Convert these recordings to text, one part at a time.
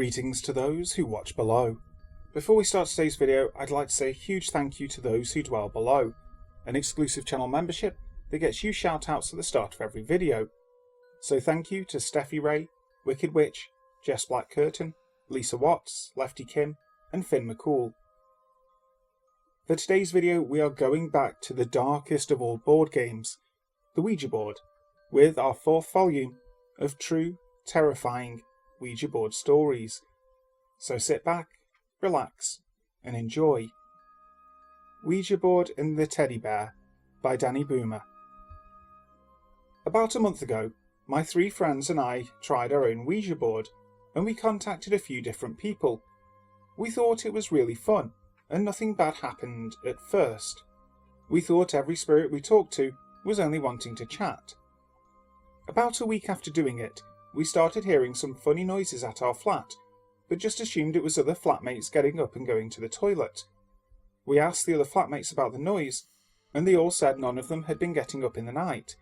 Greetings to those who watch below. Before we start today's video, I'd like to say a huge thank you to those who dwell below, an exclusive channel membership that gets you shout-outs at the start of every video. So thank you to Steffi Ray, Wicked Witch, Jess Black Curtain, Lisa Watts, Lefty Kim, and Finn McCool. For today's video, we are going back to the darkest of all board games, the Ouija board, with our fourth volume of true, terrifying Ouija board stories. So sit back, relax, and enjoy. Ouija Board and the Teddy Bear by dannybouma. About a month ago, my three friends and I tried our own Ouija board, and we contacted a few different people. We thought it was really fun, and nothing bad happened at first. We thought every spirit we talked to was only wanting to chat. About a week after doing it, we started hearing some funny noises at our flat, but just assumed it was other flatmates getting up and going to the toilet. We asked the other flatmates about the noise, and they all said none of them had been getting up in the night.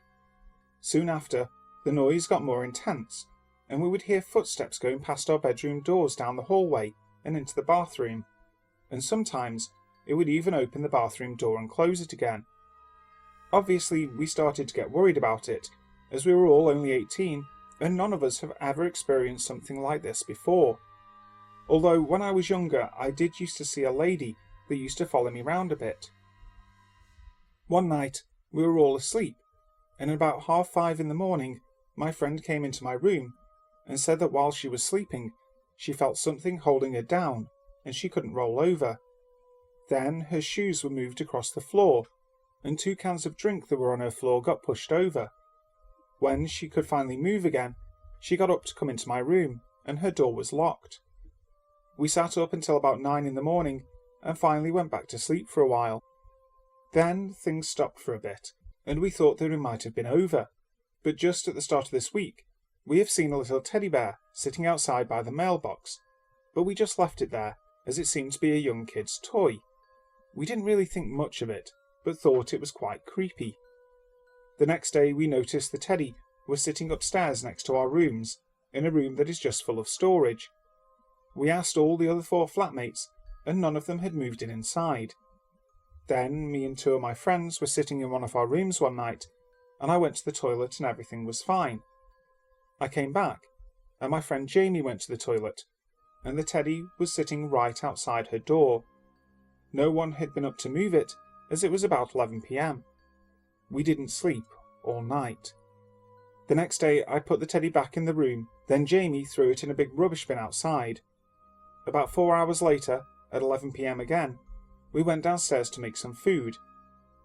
Soon after, the noise got more intense, and we would hear footsteps going past our bedroom doors down the hallway and into the bathroom, and sometimes it would even open the bathroom door and close it again. Obviously, we started to get worried about it, as we were all only 18, and none of us have ever experienced something like this before. Although when I was younger, I did used to see a lady that used to follow me round a bit. One night, we were all asleep, and at about 5:30 in the morning, my friend came into my room and said that while she was sleeping, she felt something holding her down, and she couldn't roll over. Then her shoes were moved across the floor, and 2 cans of drink that were on her floor got pushed over. When she could finally move again, she got up to come into my room, and her door was locked. We sat up until about 9 in the morning, and finally went back to sleep for a while. Then things stopped for a bit, and we thought that it might have been over. But just at the start of this week, we have seen a little teddy bear sitting outside by the mailbox, but we just left it there, as it seemed to be a young kid's toy. We didn't really think much of it, but thought it was quite creepy. The next day we noticed the teddy was sitting upstairs next to our rooms, in a room that is just full of storage. We asked all the other 4 flatmates, and none of them had moved in inside. Then me and 2 of my friends were sitting in one of our rooms one night, and I went to the toilet and everything was fine. I came back, and my friend Jamie went to the toilet, and the teddy was sitting right outside her door. No one had been up to move it, as it was about 11 p.m. We didn't sleep all night. The next day I put the teddy back in the room, then Jamie threw it in a big rubbish bin outside. About 4 hours later, at 11 p.m. again, we went downstairs to make some food,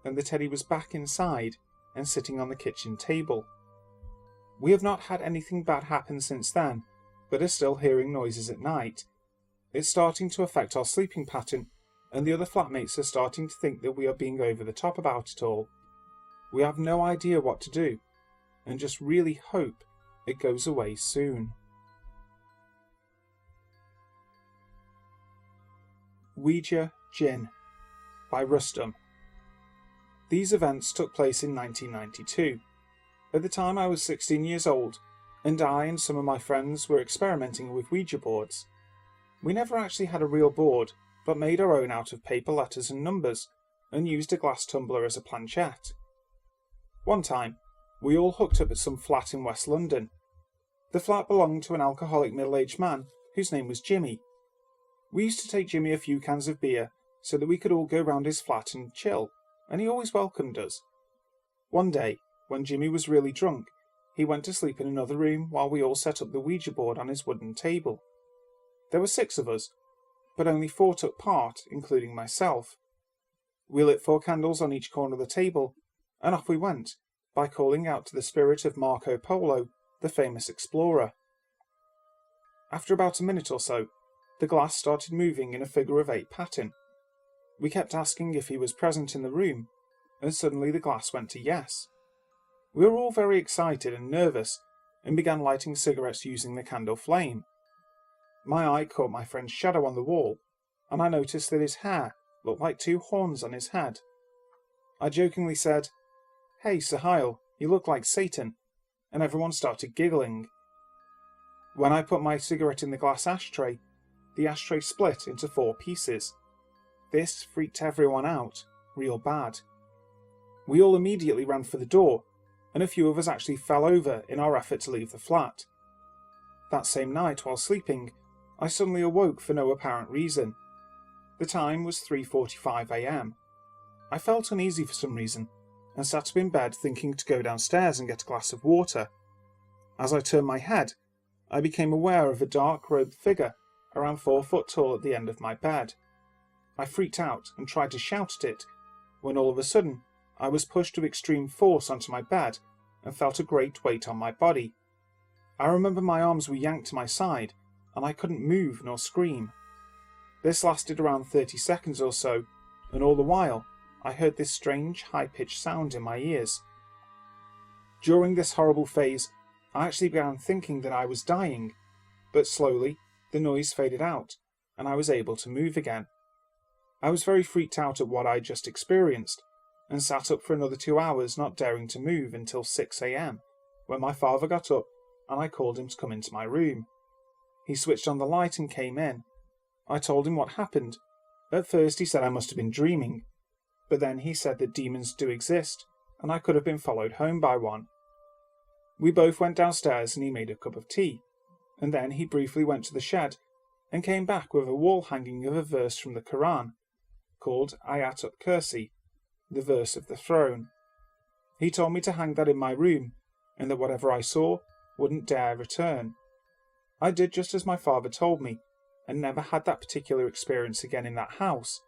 and the teddy was back inside and sitting on the kitchen table. We have not had anything bad happen since then, but are still hearing noises at night. It's starting to affect our sleeping pattern, and the other flatmates are starting to think that we are being over the top about it all. We have no idea what to do, and just really hope it goes away soon. Ouija Djinn by Rustum. These events took place in 1992. At the time I was 16 years old, and I and some of my friends were experimenting with Ouija boards. We never actually had a real board, but made our own out of paper letters and numbers, and used a glass tumbler as a planchette. One time, we all hooked up at some flat in West London. The flat belonged to an alcoholic middle-aged man whose name was Jimmy. We used to take Jimmy a few cans of beer so that we could all go round his flat and chill, and he always welcomed us. One day, when Jimmy was really drunk, he went to sleep in another room while we all set up the Ouija board on his wooden table. There were 6 of us, but only 4 took part, including myself. We lit 4 candles on each corner of the table, and off we went, by calling out to the spirit of Marco Polo, the famous explorer. After about a minute or so, the glass started moving in a figure of 8 pattern. We kept asking if he was present in the room, and suddenly the glass went to yes. We were all very excited and nervous, and began lighting cigarettes using the candle flame. My eye caught my friend's shadow on the wall, and I noticed that his hair looked like 2 horns on his head. I jokingly said, "Hey, Sahil, you look like Satan," and everyone started giggling. When I put my cigarette in the glass ashtray, the ashtray split into 4 pieces. This freaked everyone out, real bad. We all immediately ran for the door, and a few of us actually fell over in our effort to leave the flat. That same night, while sleeping, I suddenly awoke for no apparent reason. The time was 3:45 AM. I felt uneasy for some reason, and sat up in bed thinking to go downstairs and get a glass of water. As I turned my head, I became aware of a dark-robed figure around 4 foot tall at the end of my bed. I freaked out and tried to shout at it, when all of a sudden I was pushed with extreme force onto my bed and felt a great weight on my body. I remember my arms were yanked to my side, and I couldn't move nor scream. This lasted around 30 seconds or so, and all the while I heard this strange high-pitched sound in my ears. During this horrible phase, I actually began thinking that I was dying, but slowly the noise faded out, and I was able to move again. I was very freaked out at what I just experienced, and sat up for another 2 hours not daring to move until 6 AM, when my father got up and I called him to come into my room. He switched on the light and came in. I told him what happened. At first he said I must have been dreaming, but then he said that demons do exist, and I could have been followed home by one. We both went downstairs and he made a cup of tea, and then he briefly went to the shed and came back with a wall hanging of a verse from the Quran, called Ayat al-Kursi, the verse of the throne. He told me to hang that in my room, and that whatever I saw wouldn't dare return. I did just as my father told me, and never had that particular experience again in that house,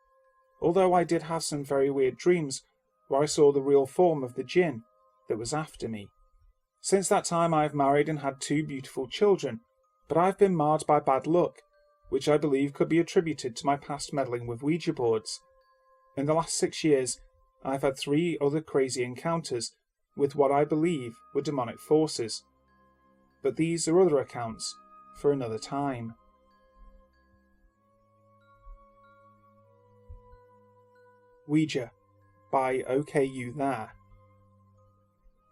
although I did have some very weird dreams where I saw the real form of the Djinn that was after me. Since that time I have married and had 2 beautiful children, but I have been marred by bad luck, which I believe could be attributed to my past meddling with Ouija boards. In the last 6 years, I have had 3 other crazy encounters with what I believe were demonic forces. But these are other accounts for another time. Ouija by Okayyouthere.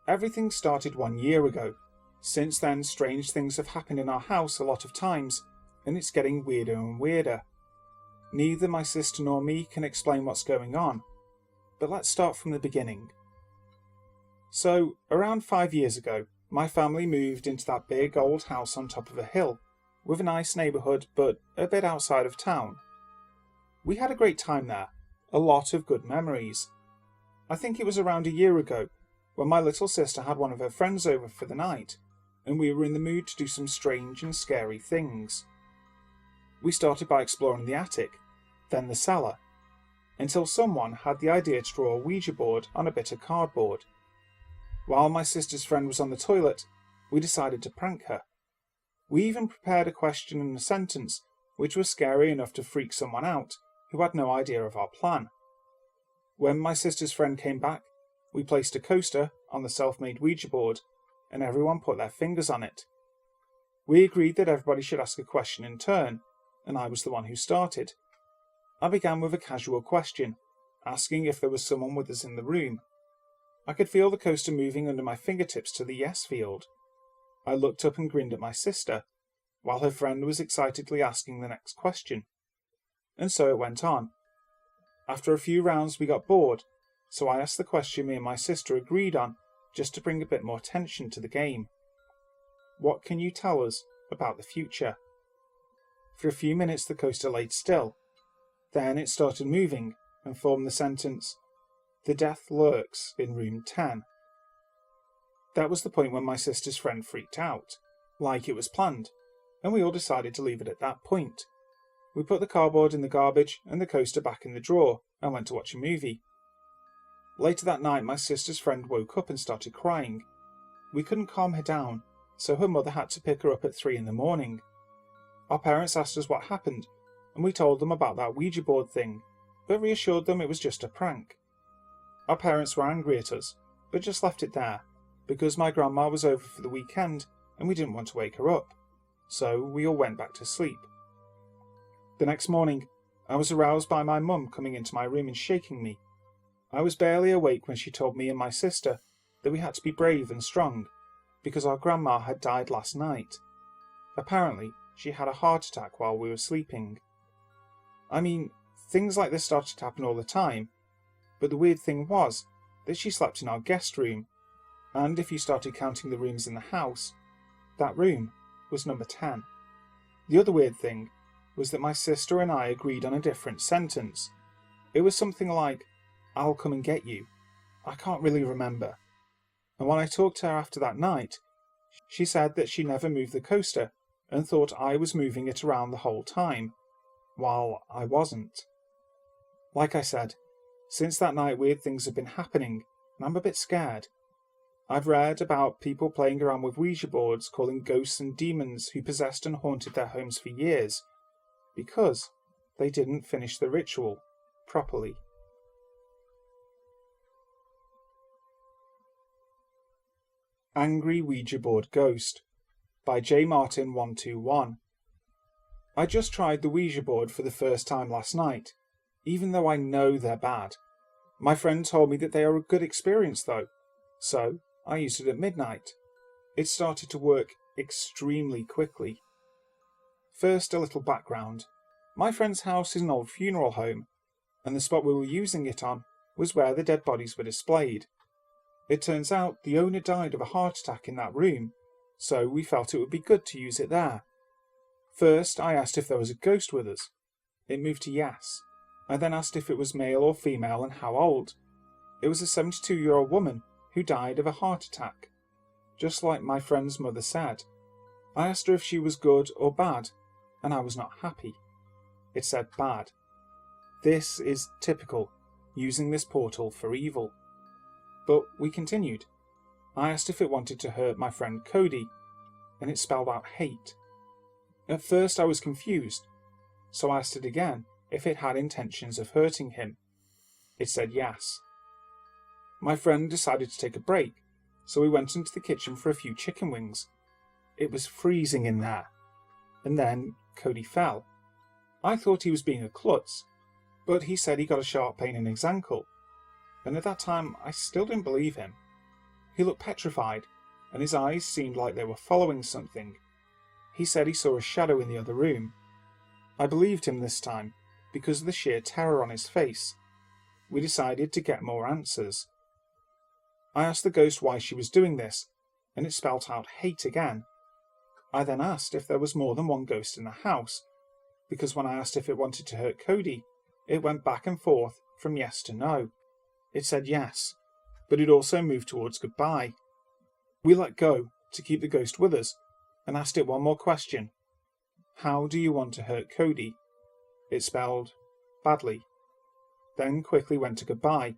Everything started 1 year ago. Since then, strange things have happened in our house a lot of times, and it's getting weirder and weirder. Neither my sister nor me can explain what's going on, but let's start from the beginning. So, around 5 years ago, my family moved into that big old house on top of a hill, with a nice neighbourhood but a bit outside of town. We had a great time there, a lot of good memories. I think it was around a year ago when my little sister had one of her friends over for the night, and we were in the mood to do some strange and scary things. We started by exploring the attic, then the cellar, until someone had the idea to draw a Ouija board on a bit of cardboard. While my sister's friend was on the toilet, we decided to prank her. We even prepared a question and a sentence which was scary enough to freak someone out who had no idea of our plan. When my sister's friend came back, we placed a coaster on the self-made Ouija board, and everyone put their fingers on it. We agreed that everybody should ask a question in turn, and I was the one who started. I began with a casual question, asking if there was someone with us in the room. I could feel the coaster moving under my fingertips to the yes field. I looked up and grinned at my sister, while her friend was excitedly asking the next question. And so it went on. After a few rounds we got bored, so I asked the question me and my sister agreed on, just to bring a bit more tension to the game. What can you tell us about the future? For a few minutes the coaster laid still. Then it started moving and formed the sentence, "The death lurks in room 10. That was the point when my sister's friend freaked out, like it was planned, and we all decided to leave it at that point. We put the cardboard in the garbage and the coaster back in the drawer and went to watch a movie. Later that night my sister's friend woke up and started crying. We couldn't calm her down, so her mother had to pick her up at 3 in the morning. Our parents asked us what happened, and we told them about that Ouija board thing, but reassured them it was just a prank. Our parents were angry at us, but just left it there, because my grandma was over for the weekend and we didn't want to wake her up, so we all went back to sleep. The next morning, I was aroused by my mum coming into my room and shaking me. I was barely awake when she told me and my sister that we had to be brave and strong, because our grandma had died last night. Apparently, she had a heart attack while we were sleeping. I mean, things like this started to happen all the time, but the weird thing was that she slept in our guest room, and if you started counting the rooms in the house, that room was number 10. The other weird thing was that my sister and I agreed on a different sentence. It was something like, "I'll come and get you." I can't really remember. And when I talked to her after that night, she said that she never moved the coaster and thought I was moving it around the whole time, while I wasn't. Like I said, since that night weird things have been happening, and I'm a bit scared. I've read about people playing around with Ouija boards, calling ghosts and demons who possessed and haunted their homes for years, because they didn't finish the ritual properly. Angry Ouija Board Ghost by J. Martin 121. I just tried the Ouija board for the first time last night, even though I know they're bad. My friend told me that they are a good experience though, so I used it at midnight. It started to work extremely quickly. First, a little background. My friend's house is an old funeral home, and the spot we were using it on was where the dead bodies were displayed. It turns out the owner died of a heart attack in that room, so we felt it would be good to use it there. First, I asked if there was a ghost with us. It moved to yes. I then asked if it was male or female and how old. It was a 72-year-old woman who died of a heart attack, just like my friend's mother said. I asked her if she was good or bad, and I was not happy. It said bad. This is typical, using this portal for evil. But we continued. I asked if it wanted to hurt my friend Cody, and it spelled out hate. At first I was confused, so I asked it again if it had intentions of hurting him. It said yes. My friend decided to take a break, so we went into the kitchen for a few chicken wings. It was freezing in there. And then Cody fell. I thought he was being a klutz, but he said he got a sharp pain in his ankle. And at that time I still didn't believe him. He looked petrified, and his eyes seemed like they were following something. He said he saw a shadow in the other room. I believed him this time, because of the sheer terror on his face. We decided to get more answers. I asked the ghost why she was doing this, and it spelt out hate again. I then asked if there was more than one ghost in the house, because when I asked if it wanted to hurt Cody, it went back and forth from yes to no. It said yes, but it also moved towards goodbye. We let go to keep the ghost with us, and asked it one more question. How do you want to hurt Cody? It spelled badly, then quickly went to goodbye.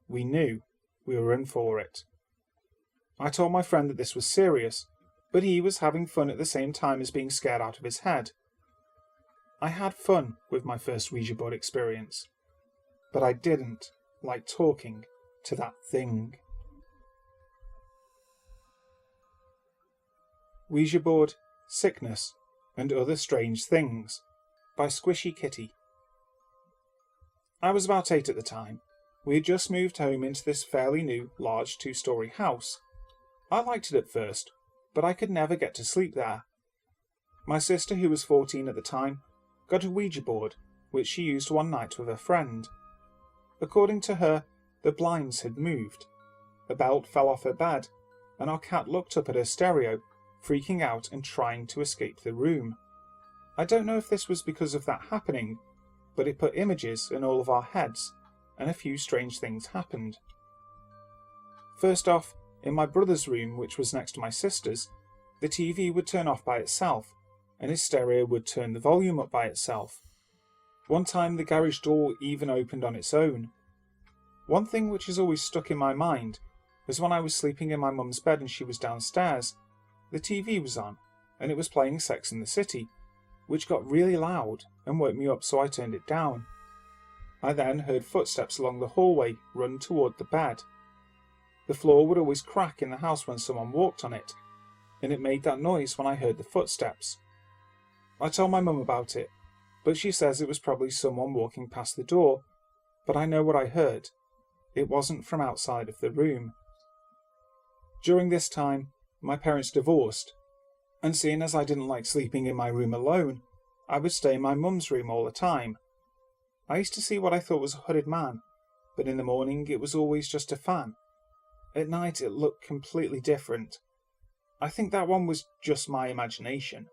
We knew we were in for it. I told my friend that this was serious, but he was having fun at the same time as being scared out of his head. I had fun with my first Ouija board experience, but I didn't like talking to that thing. Ouija Board, Sickness, and Other Strange Things by SquishyKitty. I was about 8 at the time. We had just moved home into this fairly new, large 2-story house. I liked it at first, but I could never get to sleep there. My sister, who was 14 at the time, got a Ouija board, which she used one night with a friend. According to her, the blinds had moved. A belt fell off her bed, and our cat looked up at her stereo, freaking out and trying to escape the room. I don't know if this was because of that happening, but it put images in all of our heads, and a few strange things happened. First off, in my brother's room, which was next to my sister's, the TV would turn off by itself, and his stereo would turn the volume up by itself. One time the garage door even opened on its own. One thing which has always stuck in my mind was when I was sleeping in my mum's bed and she was downstairs. The TV was on, and it was playing Sex and the City, which got really loud and woke me up, so I turned it down. I then heard footsteps along the hallway run toward the bed. The floor would always crack in the house when someone walked on it, and it made that noise when I heard the footsteps. I told my mum about it, but she says it was probably someone walking past the door, but I know what I heard. It wasn't from outside of the room. During this time, my parents divorced, And seeing as I didn't like sleeping in my room alone, I would stay in my mum's room all the time. I used to see what I thought was a hooded man, but in the morning it was always just a fan. At night it looked completely different. I think that one was just my imagination.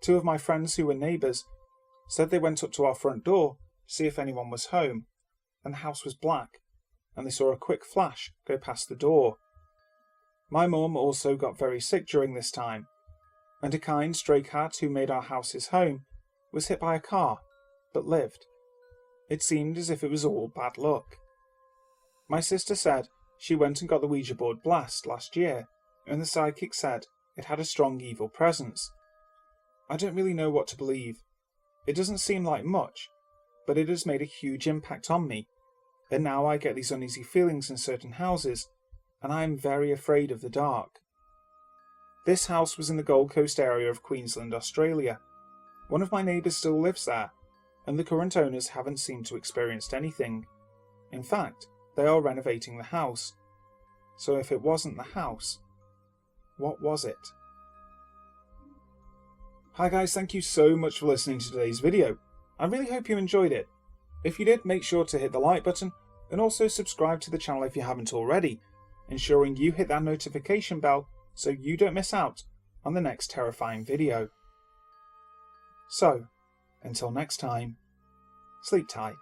Two of my friends who were neighbours said they went up to our front door to see if anyone was home, and the house was black, and they saw a quick flash go past the door. My mum also got very sick during this time, and a kind stray cat who made our house his home was hit by a car, but lived. It seemed as if it was all bad luck. My sister said she went and got the Ouija board blessed last year, and the psychic said it had a strong evil presence. I don't really know what to believe. It doesn't seem like much, but it has made a huge impact on me, and now I get these uneasy feelings in certain houses, and I am very afraid of the dark. This house was in the Gold Coast area of Queensland, Australia. One of my neighbours still lives there, and the current owners haven't seemed to experience anything. In fact, they are renovating the house. So if it wasn't the house, what was it? Hi guys, thank you so much for listening to today's video. I really hope you enjoyed it. If you did, make sure to hit the like button and also subscribe to the channel if you haven't already, ensuring you hit that notification bell so you don't miss out on the next terrifying video. So, until next time, sleep tight.